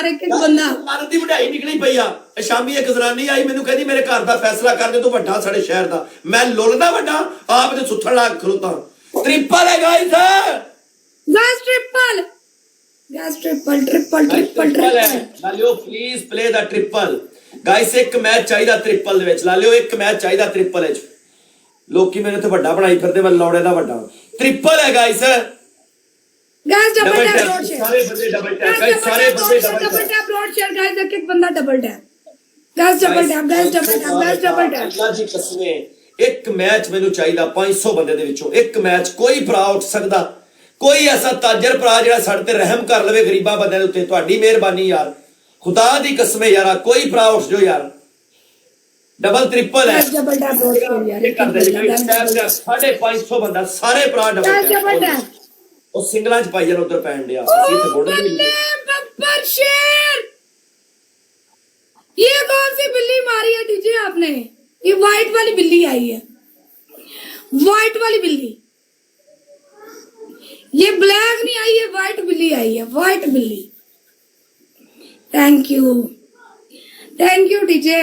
यार एक एक बंदा ਮਨ ਦੀ ਵਢਾਈ ਨਿਕਲੀ ਪਈ ਆ। ਸ਼ਾਮੀ ਇੱਕ ਜ਼ਨਾਨੀ ਆਈ ਮੈਨੂੰ ਕਹਿੰਦੀ ਮੇਰੇ ਘਰ ਦਾ ਫੈਸਲਾ ਕਰ ਦੇ ਤੂੰ ਵੱਡਾ ਸਾਡੇ ਸ਼ਹਿਰ ਦਾ। ਮੈਂ ਲੁੱਲਦਾ ਵੱਡਾ ਆਪ ਤੇ ਸੁੱਥਣ ਲੱਗ ਖਲੋਤਾ। ट्रिपल है गाइस गाइस ट्रिपल है लालियो please play the triple guys एक मैच चाहिए ट्रिपल दे विच लालियो एक मैच चाहिए ट्रिपल विच लोकी मैंने तो बड़ा बनाई फिरदे मैं लौड़े दा बड़ा ट्रिपल है गाइस डबल टैप रोड शेयर सारे बंदे डबल टैप गाइस सारे बंदे डबल टैप रोड शेयर गाइस एक एक बंदा double tap guys double tap अल्लाह दी कसम एक मैच मैनू चाहिए 500 बंदे दे विचों एक मैच कोई भरा उठ सकदा कोई ऐसा ताजर भरा जिहड़ा साडे ते रहम कर लवे गरीबां बंदे दे उत्ते तुहाडी मेहरबानी यार खुदा दी कसम यार कोई भरा उठ जो यार डबल ट्रिपल है डबल टैप रोड शेयर यार 550 बंदा सारे भरा डबल टैप ओ सिंगलां च पाई जान उधर पैण दिया असि ते गोड़ नहीं बब्बर शेर ये कौन सी बिल्ली मारी है डीजे आपने ये व्हाइट वाली बिल्ली आई है व्हाइट वाली बिल्ली ये ब्लैक नहीं आई है व्हाइट बिल्ली आई है व्हाइट बिल्ली थैंक यू डीजे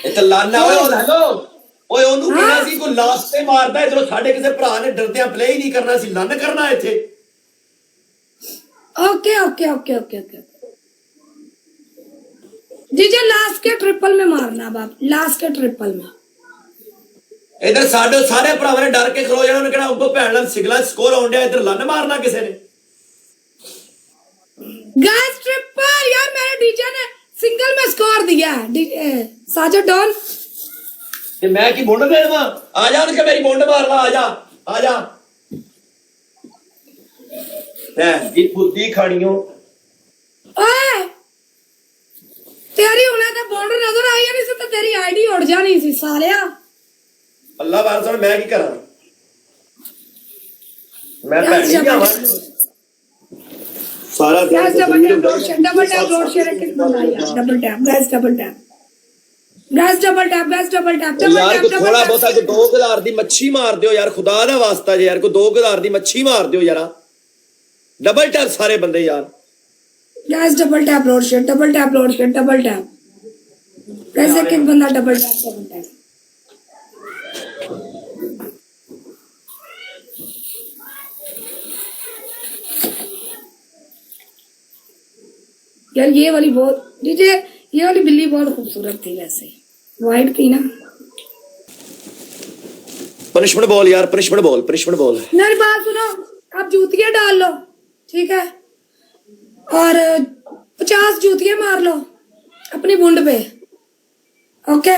इते लाना ओए हेलो ओए ओनू कहना सी को लास्ट ते मारदा इधरों साडे किसे भरा ने डरदियां प्ले ही नहीं करना सी लन करना इथे ओके जीजे लास्ट के ट्रिपल में मारना बाप लास्ट के ट्रिपल में इधर साडे सारे भरावां ने डर के खलो जाना उन्हें कहना उगो भैन नाल सिगला स्कोर होण दिया इधर लन मारना किसे ने गाइस ट्रिपल यार मेरे डीजे ने सिंगल में स्कोर दिया है साजो डॉन ते मैं की बुंड दे देवां आ जा उनके मेरी बुंड मार ला आ जा है जी बुद्धि खाणियो ओए तेरी उन्हें तो बॉर्डर नजर आई है नहीं तो तेरी आईडी उड़ जानी सी सालिया अल्लाह वारस मैं की करा मैं पैसे जावा सारा डबल टैप रोड शेयर एक बंदा यार double tap guys double tap यार को थोड़ा बहुत को 2000 दी मच्छी मार दियो यार खुदा दा वास्ता जे यार को 2000 दी मच्छी मार दियो यार डबल टैप सारे बंदे यार गाइस डबल टैप रोड शेयर डबल टैप गाइस एक एक बंदा डबल टैप यार ये वाली बहुत डीजे ये वाली बिल्ली बहुत खूबसूरत थी वैसे व्हाइट थी ना पनिशमेंट बॉल यार पनिशमेंट बॉल मेरी बात सुनो आप जूतियां डाल लो ठीक है और 50 जूतियां मार लो अपनी बूंद पे ओके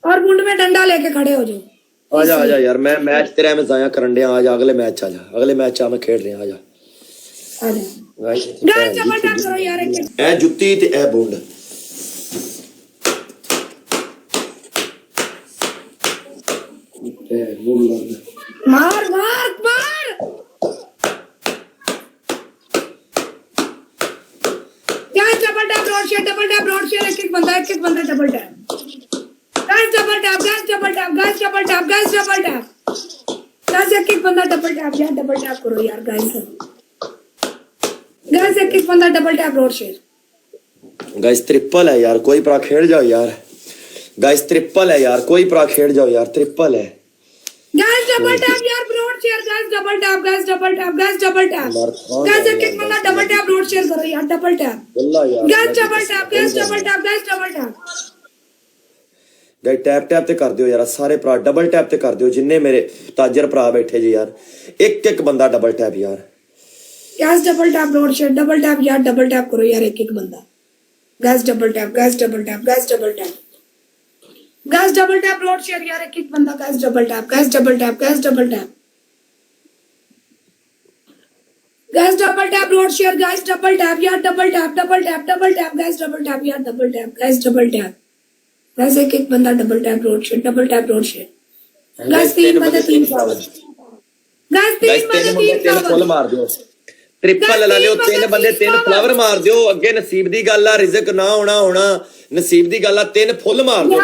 और बूंद में डंडा लेके खड़े हो जाओ आजा यार मैं मैच तेरा में जाया करन दे आज अगले मैच मैं खेल रहे हैं आजा गाइस डबल टैप करो यार ए जुत्ती ते ए बूंद मार डबल टैप रोड शेयर एक एक बंदा डबल टैप गाइस गाइस एक एक बंदा डबल टैप करो यार गाइस एक एक बंदा डबल टैप रोड शेयर गाइस ट्रिपल है यार कोई परा खेल जाओ यार गाइस ट्रिपल है यार कोई परा खेल जाओ यार ट्रिपल है गाइस डबल टैप यार road share guys double tap एक एक बंदा डबल टैप रोड शेयर करो यार double tap guys double tap guys tap ते कर दियो यार सारे भरा डबल टैप ते कर दियो जिन्ने मेरे ताजर भरा बैठे जी यार एक एक बंदा डबल टैप यार गाइस डबल टैप रोड शेयर डबल टैप यार डबल टैप करो यार एक एक बंदा guys double tap double tap रोड शेयर यार एक एक बंदा guys double tap double tap रोड शेयर गाइस डबल टैप यार double tap guys double tap यार डबल टैप गाइस एक एक बंदा डबल टैप रोड शेयर गाइस 3 बंदे 3 फॉरवर्ड गाइस 3 बंदे 3 फुल मार दियो ट्रिपल ला लियो 3 बंदे 3 फ्लावर मार दियो अगे नसीब दी गल आ रिज़्क ना होना नसीब दी गल आ 3 फुल मार दियो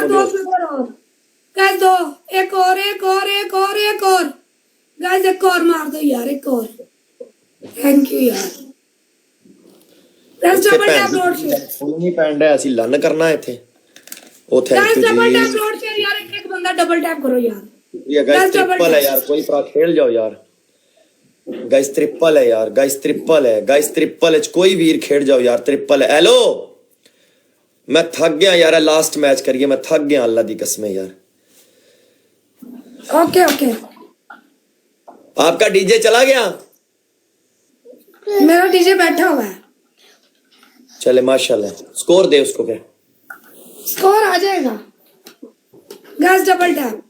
गाइस दो एक और गाइस एक और मार दो यार एक और थैंक यू यार गाइस डबल टैप रोड शेयर ਫੁੱਲ ਨਹੀਂ ਪੈਣ ਡਿਆ ਅਸੀਂ ਲਰਨ ਕਰਨਾ ਇੱਥੇ ਉਹ ਥੈਂਕ गाइस ਯੂ डबल ਜੀ टैप रोड शेयर यार एक बंदा डबल टैप करो यार ये गाइस ट्रिपल है यार कोई भरा खेल जाओ यार गाइस ट्रिपल है यार गाइस ट्रिपल है गाइस ट्रिपल है कोई वीर खेल जाओ यार ट्रिपल है हेलो मैं थक गया यार लास्ट मैच करिए मैं थक गया अल्लाह दी कसम यार ओके ओके आपका डीजे चला गया मेरा डीजे बैठा हुआ है चले माशाल्लाह स्कोर दे उसको क्या स्कोर आ जाएगा guys double tap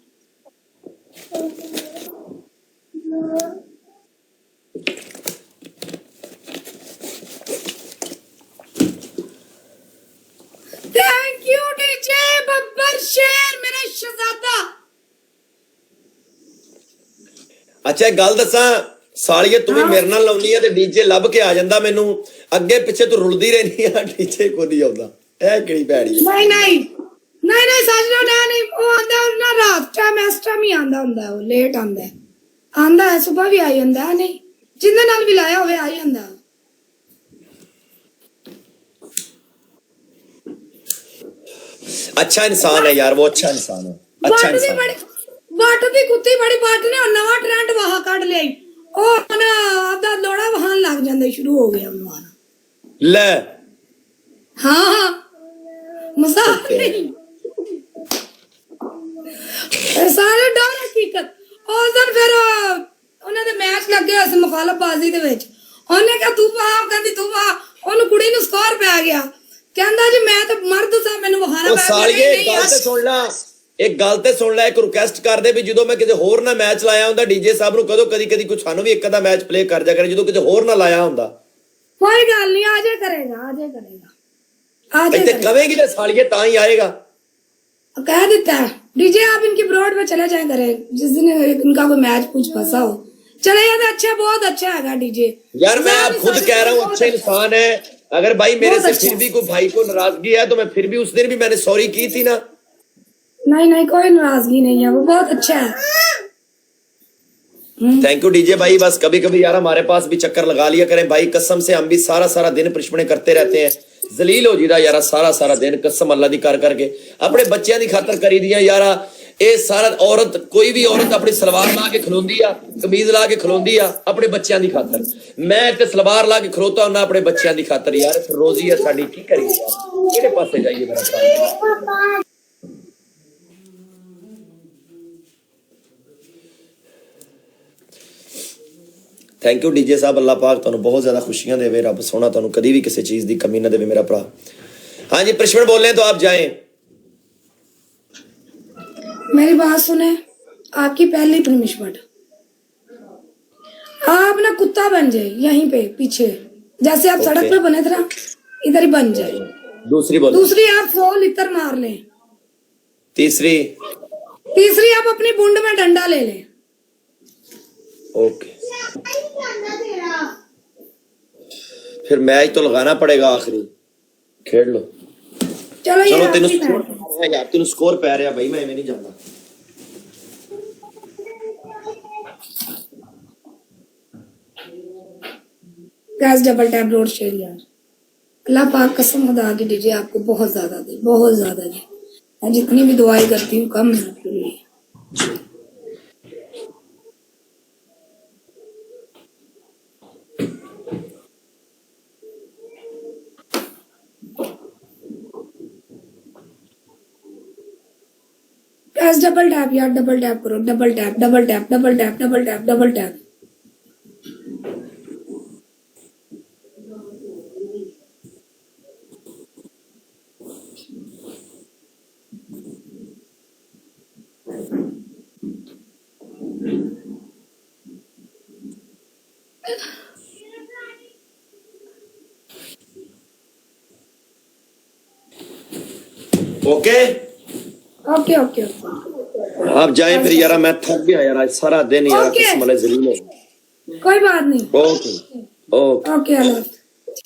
thank you DJ Babbar शेर मेरा शहजादा अच्छा एक गल दसा सालिए तू भी मेरे नाल लाउनी है ते डीजे लभ के आ जांदा मैनू अगे पीछे तू रुलदी रहनी है डीजे को नहीं आउंदा ए किहड़ी भैड़ी नहीं नहीं नहीं नहीं साजना नहीं वो आंदा ना रात टाइम इस टाइम ही आंदा हुंदा वो लेट आंदा है सुबह भी आई जांदा है नहीं जिंदे नाल भी लाया होवे आई जांदा अच्छा इंसान है यार वो अच्छा इंसान है अच्छा इंसान बाट दी कुत्ती बड़ी बाट ने नवा ट्रेंड वहा काट लिया ओ ना आपदा लोड़ा वहां लग जांदे शुरू हो गया उन्होंने ले हाँ हाँ मजाक नहीं सारे डर हकीकत ਉਸ ਦਿਨ ਫਿਰ ਉਹਨਾਂ ਦੇ ਮੈਚ ਲੱਗੇ ਹੋਏ ਸੀ ਮੁਖਾਲਫਬਾਜ਼ੀ ਦੇ ਵਿੱਚ ਉਹਨੇ ਕਿਹਾ ਤੂੰ ਪਾ ਕਹਿੰਦੀ ਤੂੰ ਪਾ ਉਹਨੂੰ ਕੁੜੀ ਨੂੰ ਸਕੋਰ ਪੈ ਗਿਆ ਕਹਿੰਦਾ ਜੀ ਮੈਂ ਤਾਂ ਮਰਦ ਸਾਂ ਮੈਨੂੰ ਵਹਾਣਾ ਉਹ ਪੈ ਸਾਲੀਏ ਗੱਲ ਤੇ ਸੁਣ ਲੈ ਇੱਕ ਗੱਲ ਤੇ ਸੁਣ ਲੈ ਇੱਕ ਰਿਕੁਐਸਟ ਕਰਦੇ ਵੀ ਜਦੋਂ ਮੈਂ ਕਿਤੇ ਹੋਰ ਨਾ ਮੈਚ ਲਾਇਆ ਹੁੰਦਾ ਡੀਜੇ ਸਾਹਿਬ ਨੂੰ ਕਦੋਂ ਕਦੀ ਕਦੀ ਕੁਝ ਸਾਨੂੰ ਵੀ ਇੱਕ ਅੱਧਾ ਮੈਚ ਪਲੇ ਕਰ ਜਾ ਕਰੇ ਜਦੋਂ ਕਿਤੇ ਹੋਰ ਨਾ ਲਾਇਆ ਹੁੰਦਾ ਕੋਈ ਗੱਲ ਨਹੀਂ ਆਜੇ ਕਰੇਗਾ ਇੱਥੇ ਕਵੇਂਗੀ ਤੇ ਸਾਲੀਏ ਤਾਂ ਹੀ ਆਏਗਾ कह देता है डीजे आप इनकी ब्रॉड में चले जाए करे जिस दिन इनका कोई मैच पूछ फंसा हो चले जाते अच्छा बहुत अच्छा है डीजे यार मैं आप खुद कह रहा हूँ अच्छे इंसान है अगर भाई मेरे से फिर भी कोई भाई को नाराजगी है तो मैं फिर भी उस दिन भी मैंने सॉरी की थी ना नहीं कोई नाराजगी नहीं है वो बहुत अच्छा है थैंक यू डीजे भाई बस कभी कभी यार हमारे पास भी चक्कर लगा लिया करें भाई कसम से हम भी सारा दिन परिश्रमण करते रहते हैं जलील हो जीदा यारा सारा दिन कसम अल्लाह दी कर करके अपने बच्चों की खातर करी दिया यारा ये सारा औरत कोई भी औरत अपनी सलवार ला के खलोंदी आ कमीज ला के खलोंदी आ अपने बच्चों की खातर मैं ते सलवार ला के खलोता हूं अपने बच्चों की खातर यार रोजी है साडी की करिए किहड़े पासे जाइए मेरा भरा थैंक यू डीजे साहब अल्लाह पाक तुहानू बहुत ज्यादा खुशियां देवे रब सोना तुहानू कदी भी किसी चीज की कमी ना देवे मेरा भरा हाँ जी प्रश्न बोल रहे हैं तो आप जाएं मेरी बात सुने आपकी पहली पनिशमेंट आप ना कुत्ता बन जाए यहीं पे पीछे जैसे आप सड़क पे बने थे ना इधर ही बन जाए दूसरी आप 100 लिटर मार लें तीसरी आप अपनी बूंद में डंडा ले लें ओके फिर मैच तो लगाना पड़ेगा आखिरी खेल लो चलो तेन यार तेन स्कोर पै रहा भाई मैं नहीं जाना गैस डबल टैप रोड शेयर यार अल्लाह पाक कसम खुदा की डीजे आपको बहुत ज्यादा दे मैं जितनी भी दुआएं करती हूँ कम है आपके लिए गैस डबल टैप यार डबल टैप करो double tap okay okay okay आप जाएं फिर यार मैं थक गया यार आज सारा दिन यार किस्म वाले जलील हो कोई बात नहीं ओके ओके ओके अल्लाह